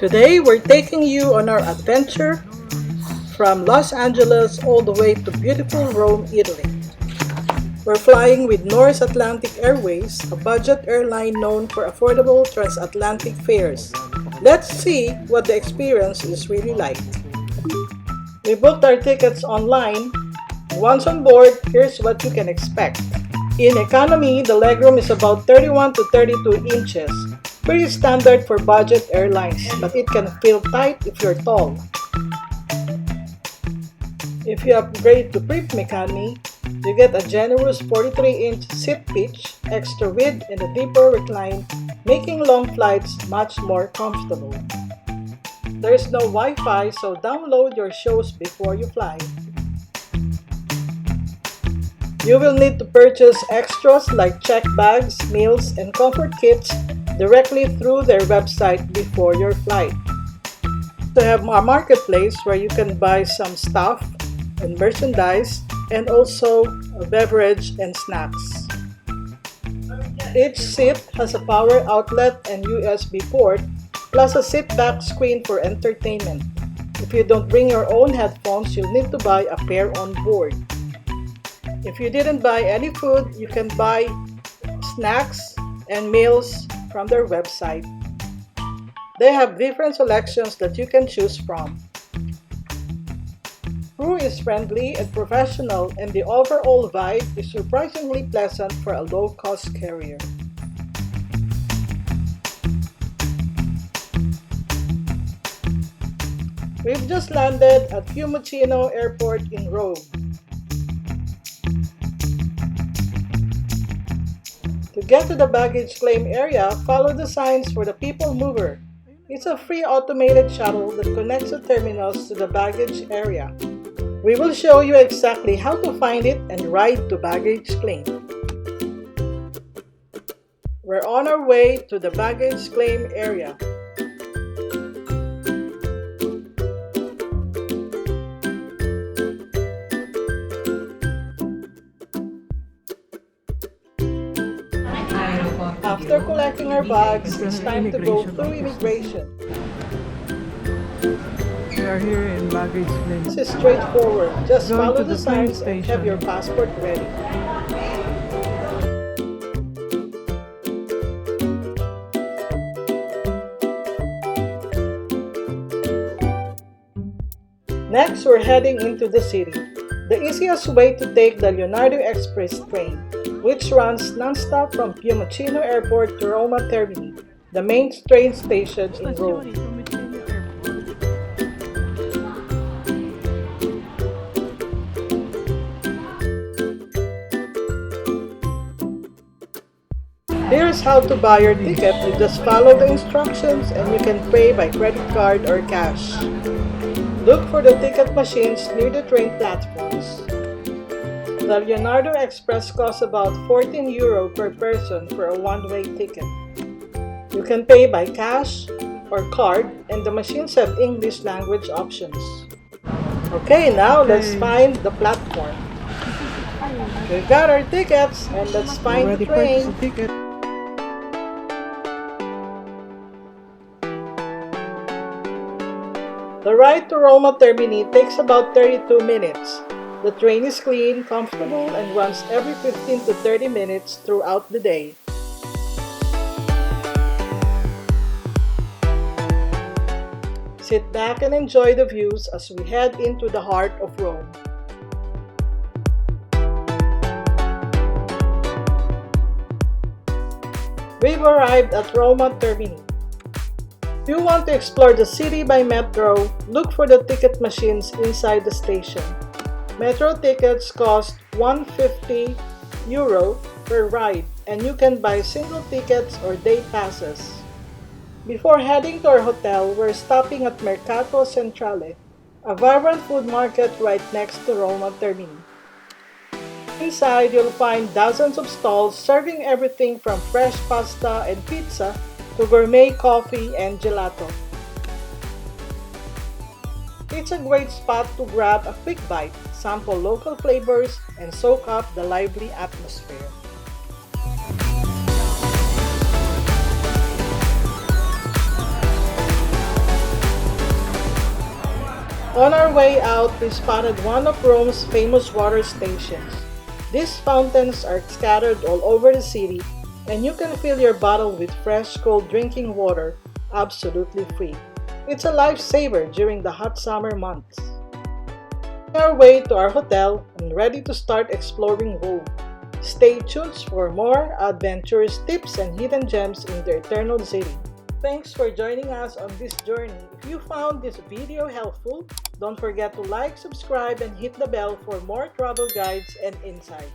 Today, we're taking you on our adventure from Los Angeles all the way to beautiful Rome, Italy. We're flying with Norse Atlantic Airways, a budget airline known for affordable transatlantic fares. Let's see what the experience is really like. We booked our tickets online. Once on board, here's what you can expect. In economy, the legroom is about 31 to 32 inches. Pretty standard for budget airlines, but it can feel tight if you're tall. If you upgrade to premium economy, you get a generous 43-inch seat pitch, extra width, and a deeper recline, making long flights much more comfortable. There's no Wi-Fi, so download your shows before you fly. You will need to purchase extras like check bags, meals, and comfort kits directly through their website before your flight. They have a marketplace where you can buy some stuff and merchandise, and also a beverage and snacks. Each seat has a power outlet and USB port, plus a sit-back screen for entertainment. If you don't bring your own headphones, you'll need to buy a pair on board. If you didn't buy any food, you can buy snacks and meals from their website. They have different selections that you can choose from. Crew is friendly and professional, and the overall vibe is surprisingly pleasant for a low-cost carrier. We've just landed at Fiumicino Airport in Rome. To get to the baggage claim area, follow the signs for the People Mover. It's a free automated shuttle that connects the terminals to the baggage area. We will show you exactly how to find it and ride to baggage claim. We're on our way to the baggage claim area. After collecting our bags, it's time to go through immigration. We are here in baggage claim. This is straightforward. Just follow the signs and have your passport ready. Next, we're heading into the city. The easiest way to take the Leonardo Express train, which runs non-stop from Fiumicino Airport to Roma Termini, the main train station in Rome. Here's how to buy your ticket. You just follow the instructions and you can pay by credit card or cash. Look for the ticket machines near the train platforms. The Leonardo Express costs about €14 per person for a one-way ticket. You can pay by cash or card, and the machines have English language options. Okay, now let's find the platform. We've got our tickets, and let's find the train. The ride to Roma Termini takes about 32 minutes. The train is clean, comfortable, and runs every 15 to 30 minutes throughout the day. Sit back and enjoy the views as we head into the heart of Rome. We've arrived at Roma Termini. If you want to explore the city by metro, look for the ticket machines inside the station. Metro tickets cost €150 per ride, and you can buy single tickets or day passes. Before heading to our hotel, we're stopping at Mercato Centrale, a vibrant food market right next to Roma Termini. Inside, you'll find dozens of stalls serving everything from fresh pasta and pizza to gourmet coffee and gelato. It's a great spot to grab a quick bite, sample local flavors, and soak up the lively atmosphere. On our way out, we spotted one of Rome's famous water stations. These fountains are scattered all over the city, and you can fill your bottle with fresh, cold drinking water absolutely free. It's a lifesaver during the hot summer months. On our way to our hotel and ready to start exploring Rome. Stay tuned for more adventurous tips and hidden gems in the Eternal City. Thanks for joining us on this journey. If you found this video helpful, don't forget to like, subscribe, and hit the bell for more travel guides and insights.